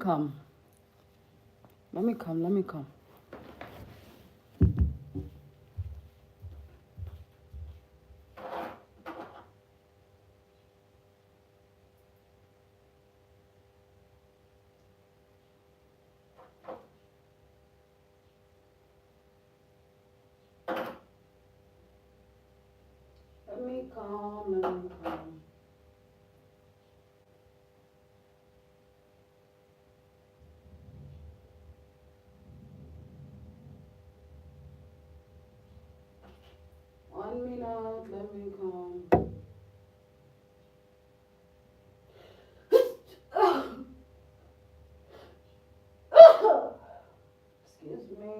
come. Let me come. Let me come. Let me come. Let me come. One minute. Let me come. Excuse me.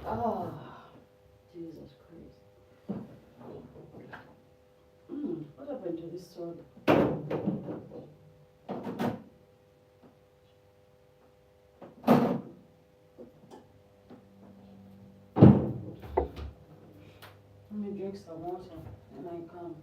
Ah, Jesus Christ. What happened to this sword? Let me drink some water and I come.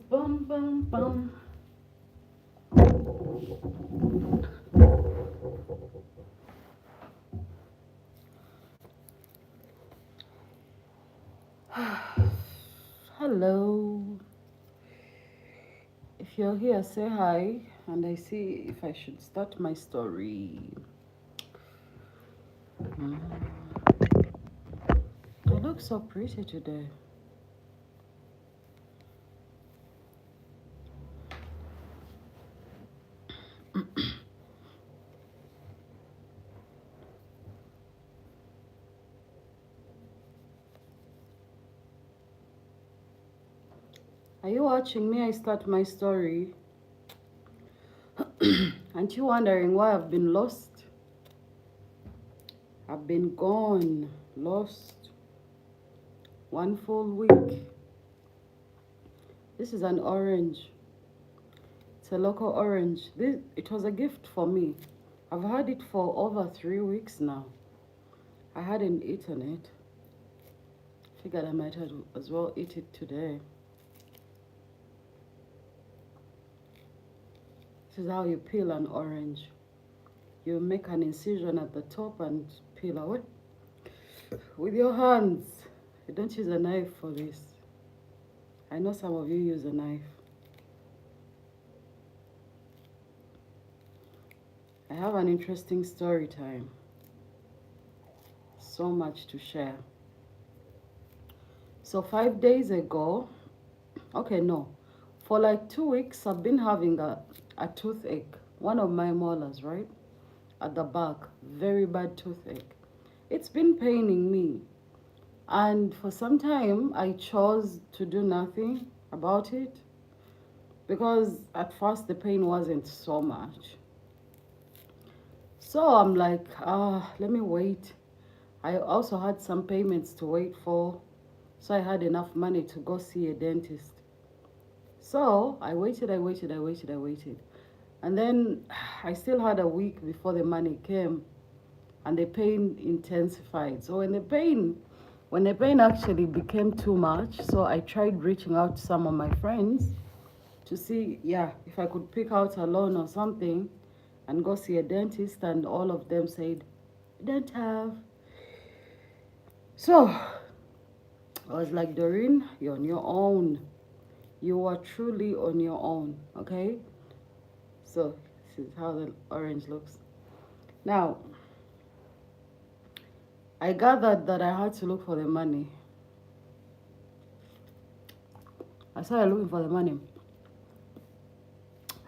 Bum bum bum. Hello. If you're here, say hi, and I see if I should start my story. I look so pretty today. Are you watching me? I start my story. Aren't you wondering why I've been lost? I've been gone, lost. 1 full week. This is an orange. It's a local orange. It was a gift for me. I've had it for over 3 weeks now. I hadn't eaten it. Figured I might as well eat it today. This is how you peel an orange. You make an incision at the top and peel away with your hands. You don't use a knife for this. I know some of you use a knife. I have an interesting story time. So much to share. So 5 days ago, okay, no, for like 2 weeks, I've been having a toothache. One of my molars, right? At the back, very bad toothache. It's been paining me. And for some time, I chose to do nothing about it because at first the pain wasn't so much. So I'm like, let me wait. I also had some payments to wait for, so I had enough money to go see a dentist. So I waited. And then I still had a week before the money came and the pain intensified. So when the pain actually became too much, so I tried reaching out to some of my friends to see, if I could pick out a loan or something and go see a dentist, and all of them said, don't have. So I was like, Doreen, you're on your own. You are truly on your own, okay? So this is how the orange looks. Now, I gathered that I had to look for the money. I started looking for the money.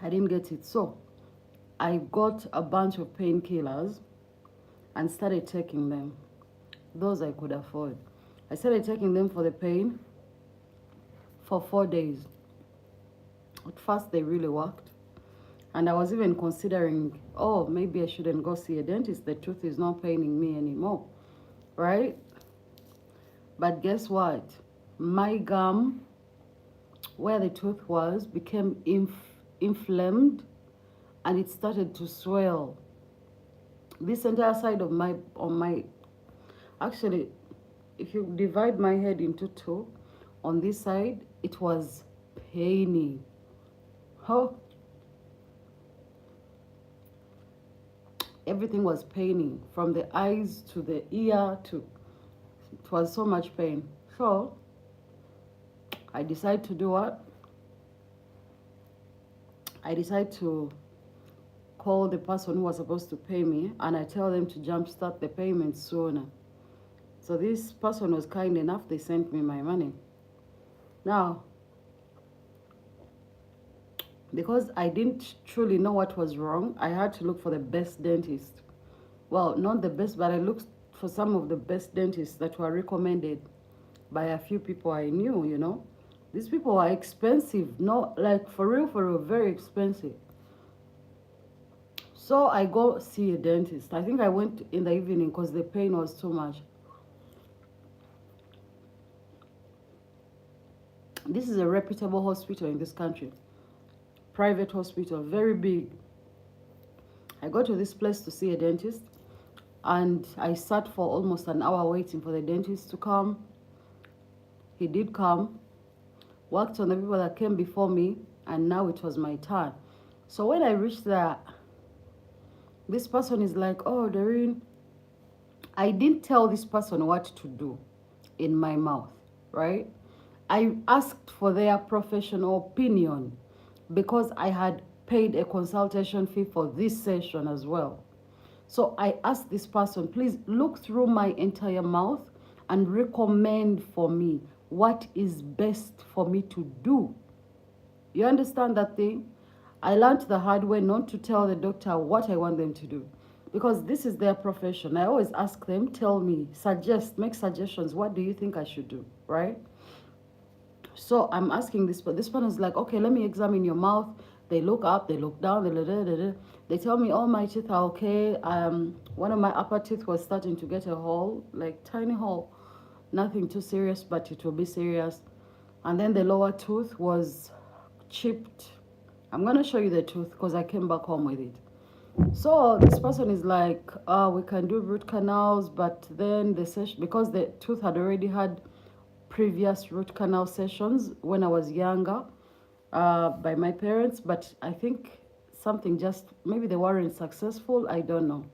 I didn't get it. So I got a bunch of painkillers and started taking them. Those I could afford. I started taking them for the pain for 4 days. At first, they really worked. And I was even considering, oh, maybe I shouldn't go see a dentist. The tooth is not paining me anymore, right? But guess what? My gum, where the tooth was, became inflamed and it started to swell. This entire side of actually, if you divide my head into two, on this side, it was paining. Oh, everything was paining from the eyes to the ear to, it was so much pain. So I decided to do what? I decided to call the person who was supposed to pay me and I tell them to jumpstart the payment sooner. So this person was kind enough, they sent me my money. Now, because I didn't truly know what was wrong, I had to look for the best dentist. Well, not the best, but I looked for some of the best dentists that were recommended by a few people I knew, you know. These people are expensive, not like for real, very expensive. So I go see a dentist. I think I went in the evening because the pain was too much. This is a reputable hospital in this country. Private hospital, very big. I go to this place to see a dentist and I sat for almost an hour waiting for the dentist to come. He did come, worked on the people that came before me, and now it was my turn. So when I reached there, this person is like, oh, Doreen, I didn't tell this person what to do in my mouth, right? I asked for their professional opinion because I had paid a consultation fee for this session as well. So I asked this person, please look through my entire mouth and recommend for me what is best for me to do. You understand that thing? I learned the hard way not to tell the doctor what I want them to do because this is their profession. I always ask them, tell me, suggest, make suggestions. What do you think I should do, right? So I'm asking this, but this person is like, okay, let me examine your mouth. They look up, they look down, they tell me all my teeth are okay. One of my upper teeth was starting to get a hole, like tiny hole. Nothing too serious, but it will be serious. And then the lower tooth was chipped. I'm gonna show you the tooth because I came back home with it. So this person is like, we can do root canals, but then the session, because the tooth had already had previous root canal sessions when I was younger by my parents, but I think something just, maybe they weren't successful, I don't know.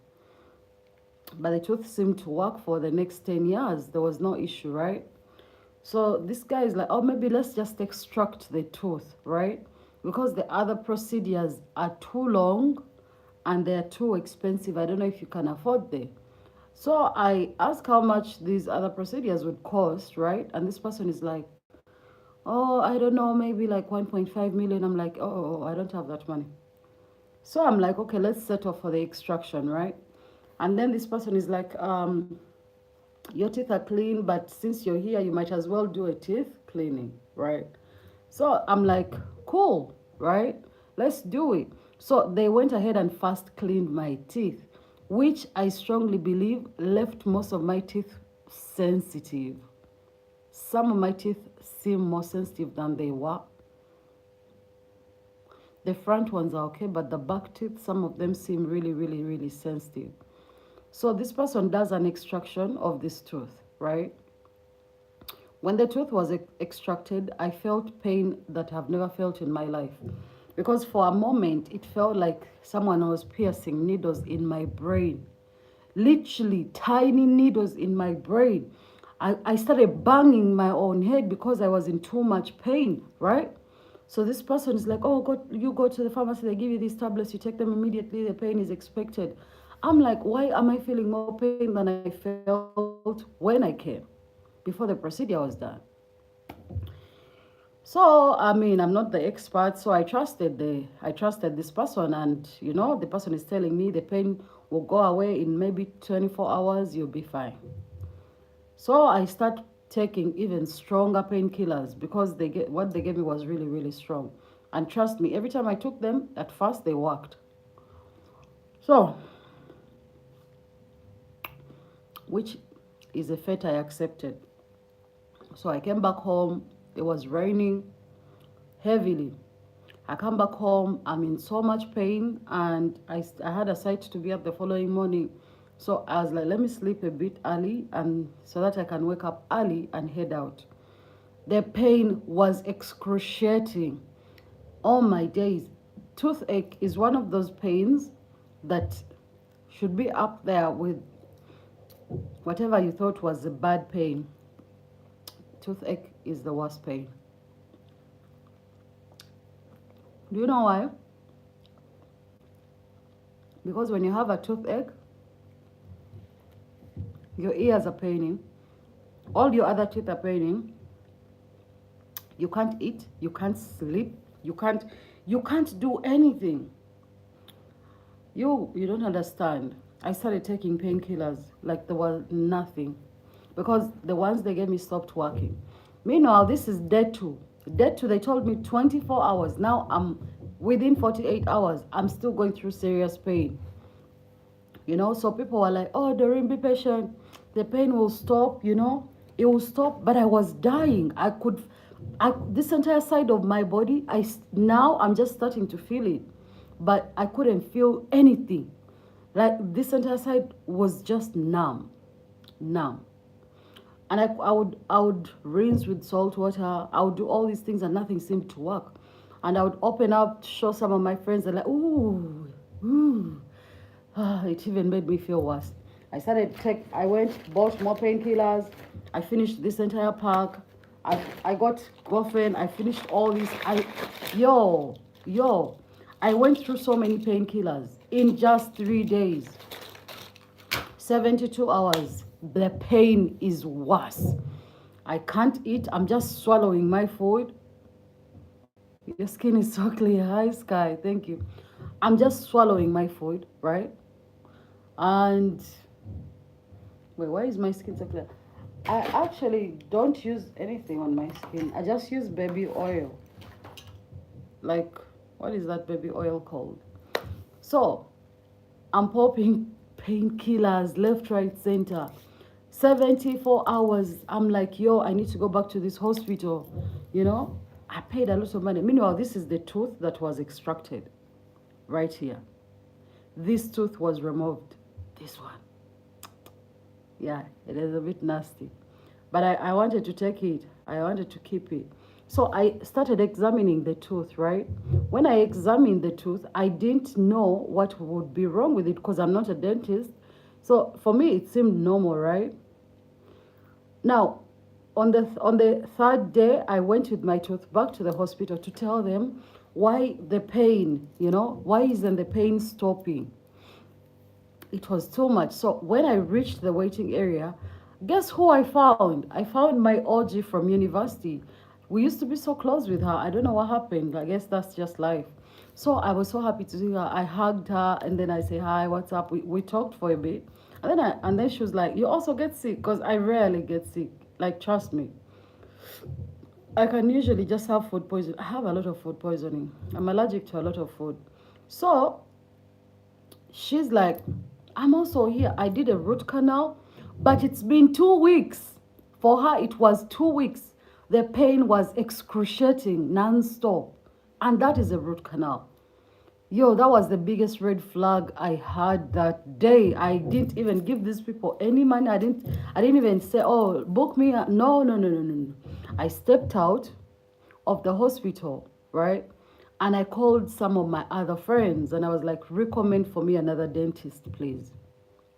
But the tooth seemed to work for the next 10 years. There was no issue, right? So this guy is like, oh, maybe let's just extract the tooth, right? Because the other procedures are too long and they're too expensive. I don't know if you can afford them. So I asked how much these other procedures would cost, right? And this person is like, oh, I don't know, maybe like 1.5 million. I'm like, oh, I don't have that money. So I'm like, okay, let's settle for the extraction, right? And then this person is like, your teeth are clean, but since you're here, you might as well do a teeth cleaning, right? So I'm like, cool, right? Let's do it. So they went ahead and first cleaned my teeth, which I strongly believe left most of my teeth sensitive. Some of my teeth seem more sensitive than they were. The front ones are okay, but the back teeth, some of them seem really sensitive. So this person does an extraction of this tooth, right? When the tooth was extracted, I felt pain that I've never felt in my life. Because for a moment, it felt like someone was piercing needles in my brain. Literally, tiny needles in my brain. I started banging my own head because I was in too much pain, right? So this person is like, oh, you go to the pharmacy, they give you these tablets, you take them immediately, the pain is expected. I'm like, why am I feeling more pain than I felt when I came, before the procedure was done? So, I mean, I'm not the expert, so I trusted this person, and you know, the person is telling me the pain will go away in maybe 24 hours, you'll be fine. So I start taking even stronger painkillers because what they gave me was really strong. And trust me, every time I took them, at first they worked. So, which is a fate I accepted. So I came back home. It was raining heavily. I come back home. I'm in so much pain, and I had a site to be at the following morning. So I was like, let me sleep a bit early, and so that I can wake up early and head out. The pain was excruciating. Oh my days. Toothache is one of those pains that should be up there with whatever you thought was a bad pain. Toothache is the worst pain. Do you know why? Because when you have a toothache, your ears are paining, all your other teeth are paining. You can't eat, you can't sleep, you can't do anything. You don't understand. I started taking painkillers like there was nothing, because the ones they gave me stopped working. Meanwhile, this is day two. Day two, they told me 24 hours. Now I'm within 48 hours. I'm still going through serious pain. So people were like, oh, Doreen, be patient. The pain will stop, it will stop. But I was dying. This entire side of my body, now I'm just starting to feel it. But I couldn't feel anything. Like this entire side was just numb. Numb. And I would rinse with salt water. I would do all these things and nothing seemed to work. And I would open up, show some of my friends, they're like, ooh, ooh. It even made me feel worse. I went, bought more painkillers. I finished this entire pack. I got Gofen. I finished all these. I went through so many painkillers in just 3 days. 72 hours. The pain is worse. I can't eat. I'm just swallowing my food. Your skin is so clear. Hi, Sky. Thank you. I'm just swallowing my food, right? And wait, why is my skin so clear? I actually don't use anything on my skin. I just use baby oil. Like, what is that baby oil called? So, I'm popping painkillers left, right, center. 74 hours. I'm like, yo, I need to go back to this hospital. I paid a lot of money. Meanwhile, this is the tooth that was extracted right here. This tooth was removed. This one. Yeah, it is a bit nasty. But I wanted to take it. I wanted to keep it. So I started examining the tooth, right? When I examined the tooth, I didn't know what would be wrong with it because I'm not a dentist. So for me, it seemed normal, right? Now, on the third day, I went with my tooth back to the hospital to tell them why the pain, why isn't the pain stopping? It was too much. So when I reached the waiting area, guess who I found? I found my OG from university. We used to be so close with her. I don't know what happened. I guess that's just life. So I was so happy to see her. I hugged her and then I say, hi, what's up? We talked for a bit. And then she was like, you also get sick? Because I rarely get sick. Like, trust me. I can usually just have food poisoning. I have a lot of food poisoning. I'm allergic to a lot of food. So she's like, I'm also here. I did a root canal, but it's been 2 weeks. For her, it was 2 weeks. The pain was excruciating, non-stop. And that is a root canal. Yo, that was the biggest red flag I had that day. I didn't even give these people any money. I didn't even say, oh, book me. No. I stepped out of the hospital, right? And I called some of my other friends and I was like, recommend for me another dentist, please.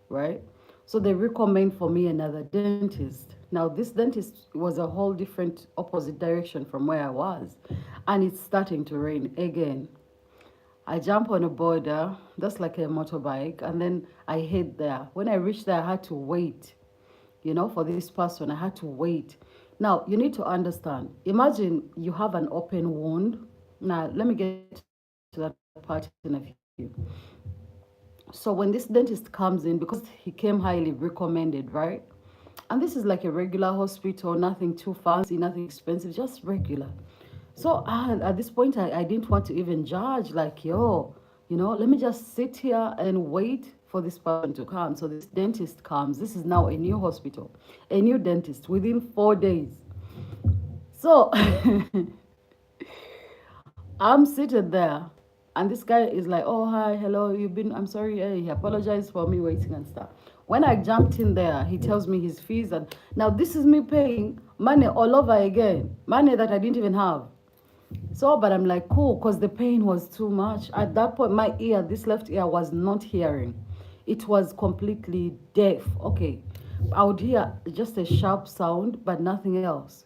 Right? So they recommend for me another dentist. Now, this dentist was a whole different opposite direction from where I was. And it's starting to rain again. I jump on a border, that's like a motorbike, and then I head there. When I reached there, I had to wait. For this person, I had to wait. Now, you need to understand. Imagine you have an open wound. Now, let me get to that part in a few. So when this dentist comes in, because he came highly recommended, right? And this is like a regular hospital, nothing too fancy, nothing expensive, just regular. So at this point, I didn't want to even judge, like, yo, let me just sit here and wait for this person to come. So this dentist comes. This is now a new hospital, a new dentist within 4 days. So I'm seated there, and this guy is like, "Oh, hi, hello, I'm sorry, he apologized for me waiting and stuff." When I jumped in there, he tells me his fees, and now this is me paying money all over again, money that I didn't even have. So, but I'm like, cool, because the pain was too much. At that point, my ear, this left ear, was not hearing. It was completely deaf. Okay. I would hear just a sharp sound, but nothing else.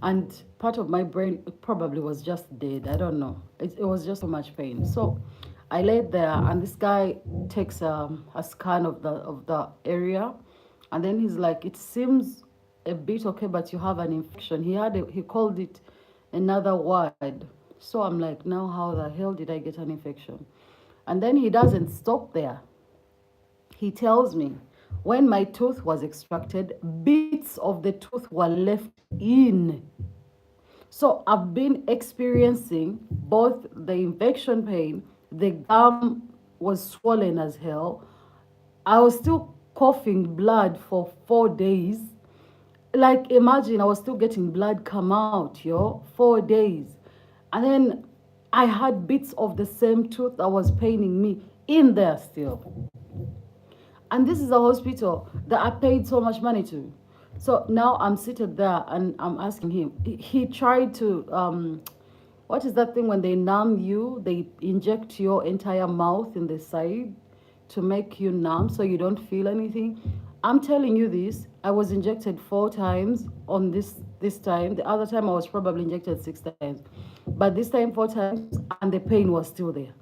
And part of my brain probably was just dead. I don't know. It was just so much pain. So I laid there, and this guy takes a scan of the area, and then he's like, "It seems a bit okay, but you have an infection." He called it another word. So I'm like, now how the hell did I get an infection? And then he doesn't stop there. He tells me when my tooth was extracted, bits of the tooth were left in. So I've been experiencing both the infection pain, the gum was swollen as hell. I was still coughing blood for 4 days. Like, imagine I was still getting blood come out, 4 days. And then I had bits of the same tooth that was paining me in there still. And this is a hospital that I paid so much money to. So now I'm seated there and I'm asking him. He tried to, what is that thing when they numb you? They inject your entire mouth in the side to make you numb so you don't feel anything. I'm telling you this. I was injected 4 times on this time. The other time I was probably injected 6 times, but this time 4 times, and the pain was still there.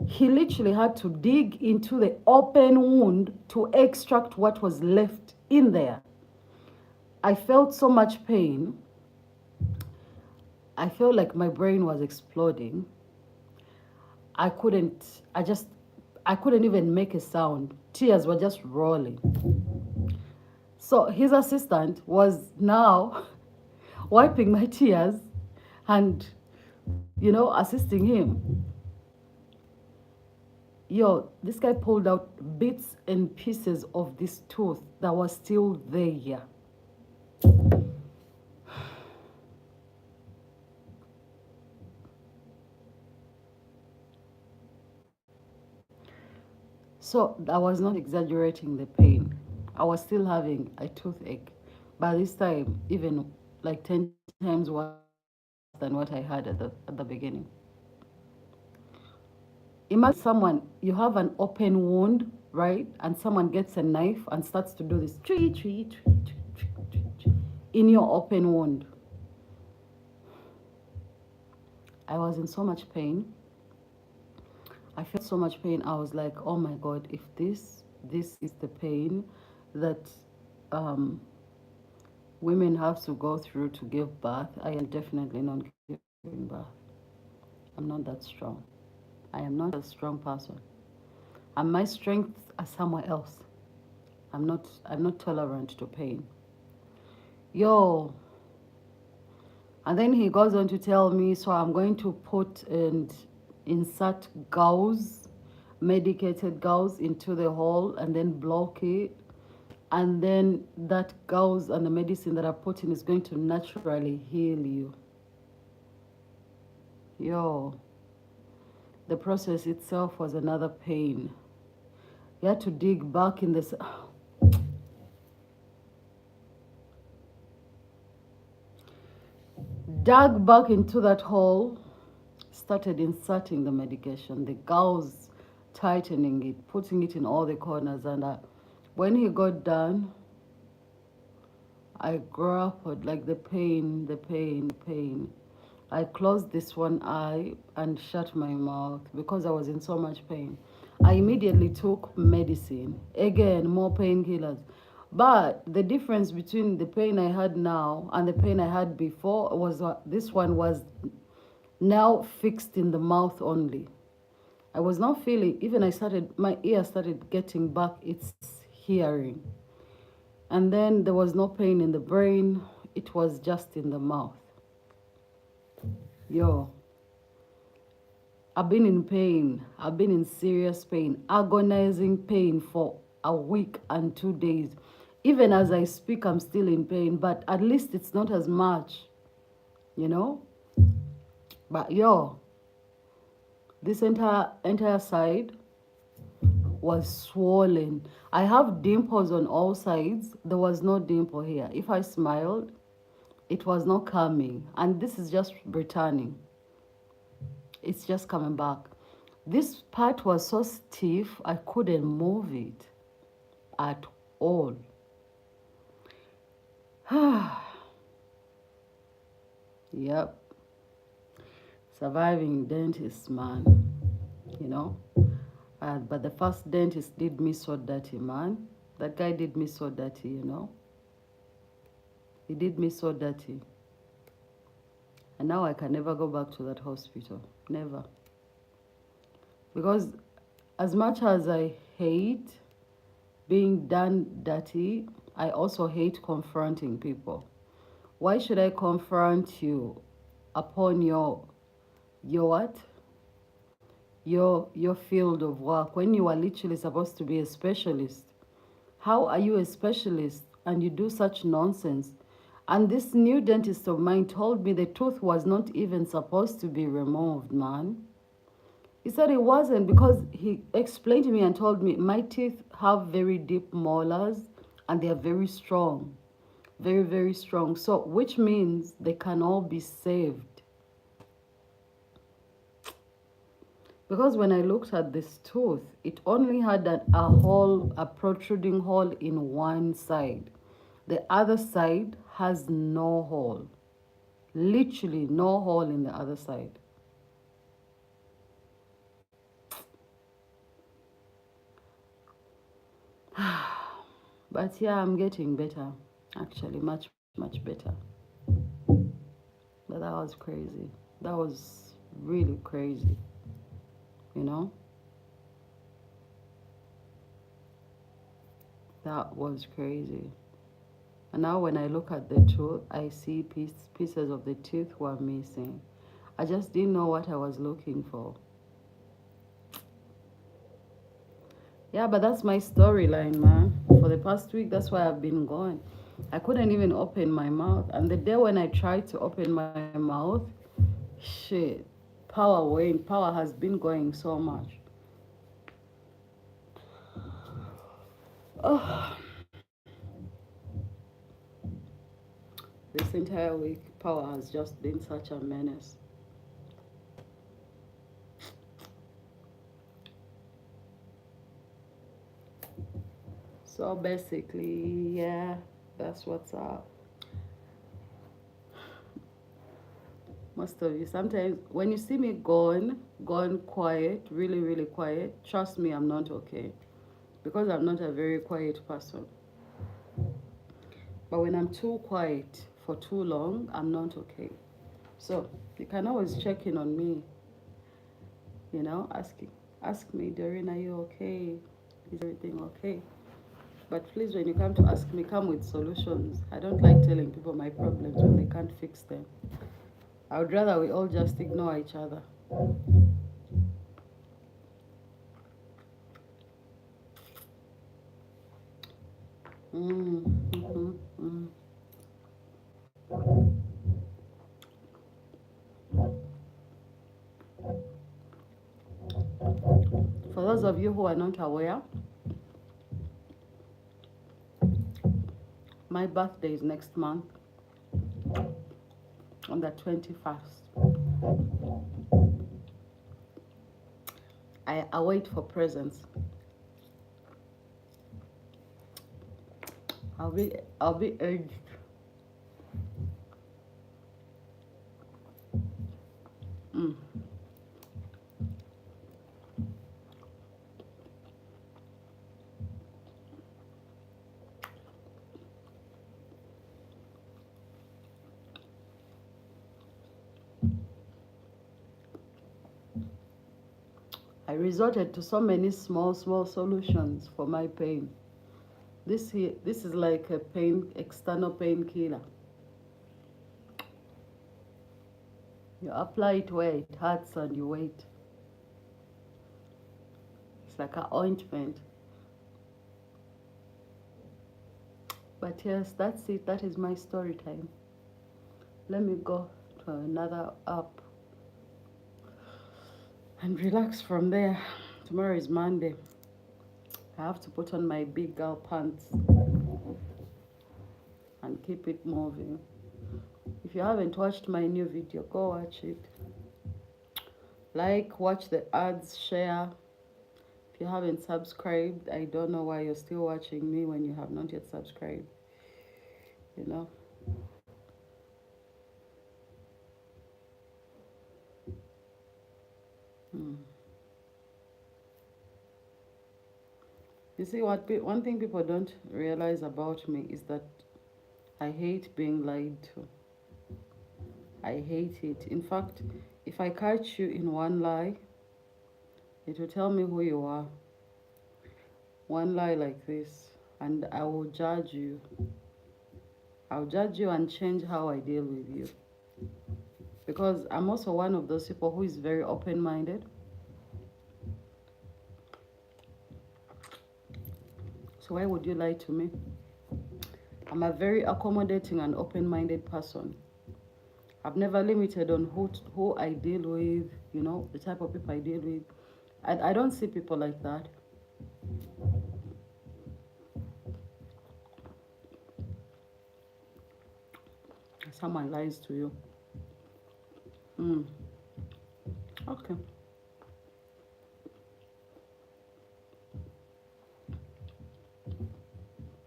He literally had to dig into the open wound to extract what was left in there. I felt so much pain. I felt like my brain was exploding. I couldn't, I just, I couldn't even make a sound. Tears were just rolling. So his assistant was now wiping my tears and, assisting him. Yo, this guy pulled out bits and pieces of this tooth that was still there. So I was not exaggerating the pain. I was still having a toothache. By this time, even like 10 times worse than what I had at the beginning. Imagine someone, you have an open wound, right? And someone gets a knife and starts to do this in your open wound. I was in so much pain. I felt so much pain. I was like, oh my God, if this is the pain that um, women have to go through to give birth, I am definitely not giving birth. I'm not that strong. I am not a strong person. And my strengths are somewhere else. I'm not tolerant to pain. Yo. And then he goes on to tell me, so I'm going to put and insert gauze, medicated gauze into the hole and then block it. And then that gauze and the medicine that I put in is going to naturally heal you. Yo, the process itself was another pain. You had to dig back in this. Dug back into that hole, started inserting the medication, the gauze, tightening it, putting it in all the corners. And when he got done, I grappled like the pain, the pain, the pain. I closed this one eye and shut my mouth because I was in so much pain. I immediately took medicine. Again, more painkillers. But the difference between the pain I had now and the pain I had before was this one was now fixed in the mouth only. I was not feeling, even my ear started getting back its hearing. And then there was no pain in the brain, it was just in the mouth. Yo, I've been in pain. I've been in serious pain, agonizing pain for a week and 2 days. Even as I speak, I'm still in pain, but at least it's not as much, you know? But yo, this entire side was swollen. I have dimples on all sides. There was no dimple here. If I smiled, it was not coming. And this is just returning. It's just coming back. This part was so stiff, I couldn't move it at all. Yep. Surviving dentist, man. You know? But the first dentist did me so dirty, man. That guy did me so dirty, you know? He did me so dirty. And now I can never go back to that hospital. Never. Because as much as I hate being done dirty, I also hate confronting people. Why should I confront you upon your what? Your field of work when you are literally supposed to be a specialist? How are you a specialist and you do such nonsense? And this new dentist of mine told me the tooth was not even supposed to be removed, man. He said it wasn't because he explained to me and told me my teeth have very deep molars and they are very strong. Very, very strong. So, which means they can all be saved. Because when I looked at this tooth, it only had a protruding hole in one side. The other side has no hole. Literally no hole in the other side. But yeah, I'm getting better. Actually, much, much better. But that was crazy. That was really crazy. You know? That was crazy. And now when I look at the tooth, I see pieces of the teeth were missing. I just didn't know what I was looking for. Yeah, but that's my storyline, man. For the past week, that's why I've been going. I couldn't even open my mouth. And the day when I tried to open my mouth, shit, power has been going so much. Oh, this entire week, power has just been such a menace. So basically, yeah, that's what's up. Most of you, sometimes when you see me gone quiet, really, really quiet, trust me, I'm not okay. Because I'm not a very quiet person. But when I'm too quiet for too long, I'm not okay. So you can always check in on me, you know, ask me, Doreen, are you okay? Is everything okay? But please, when you come to ask me, come with solutions. I don't like telling people my problems when they can't fix them. I would rather we all just ignore each other. For those of you who are not aware, my birthday is next month on the 21st. I await for presents. I'll be aged. I resorted to so many small solutions for my pain. This is like a external painkiller. You apply it where it hurts and you wait. It's like an ointment. But yes, that's it. That is my story time. Let me go to another app and relax from there. Tomorrow is Monday. I have to put on my big girl pants and keep it moving. If you haven't watched my new video, go watch it. Like, watch the ads, share. If you haven't subscribed, I don't know why you're still watching me when you have not yet subscribed. You know? You see, one thing people don't realize about me is that I hate being lied to. I hate it. In fact, if I catch you in one lie, it will tell me who you are. One lie like this, and I will judge you. I'll judge you and change how I deal with you. Because I'm also one of those people who is very open-minded. So why would you lie to me? I'm a very accommodating and open-minded person. I've never limited on who I deal with, you know, the type of people I deal with. I don't see people like that. Someone lies to you. Okay.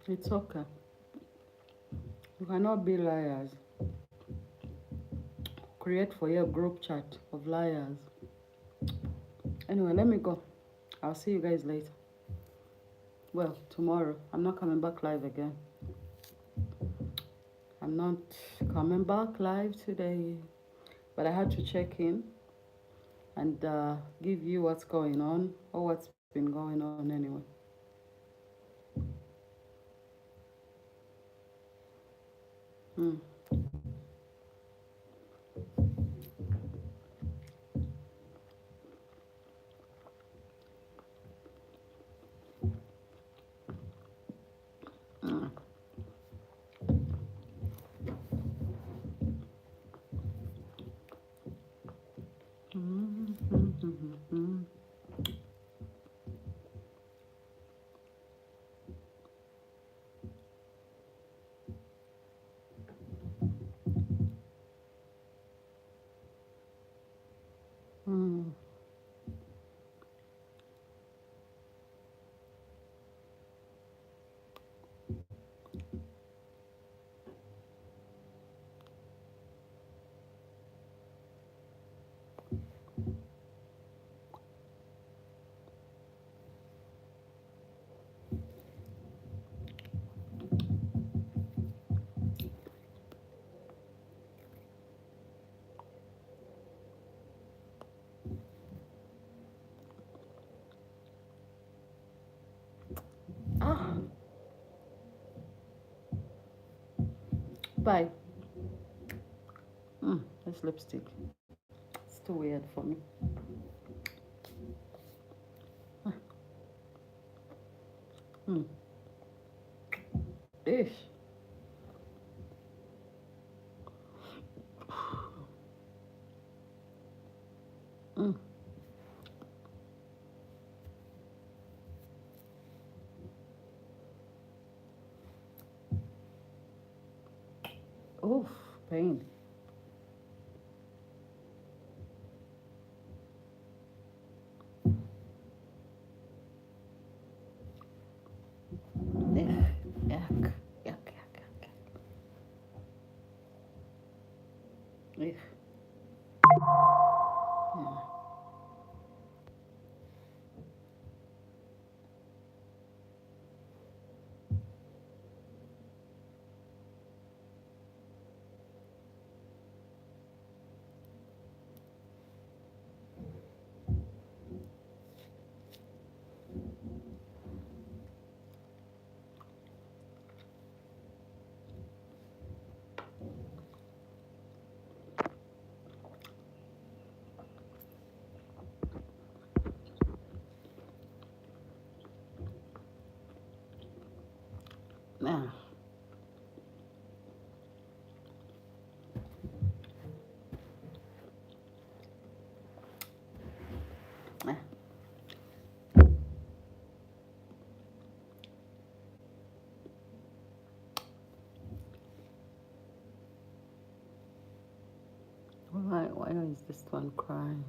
It's okay. You cannot be liars. Create for your group chat of liars. Anyway, let me go. I'll see you guys later. Well, tomorrow. I'm not coming back live again. I'm not coming back live today. But I had to check in and give you what's going on or what's been going on anyway. Bye. This lipstick. It's too weird for me. Ish. Oof, pain. Yuck, yuck, yuck, yuck. Ugh. Ah. Ah. Why is this one crying?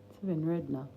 It's even red now.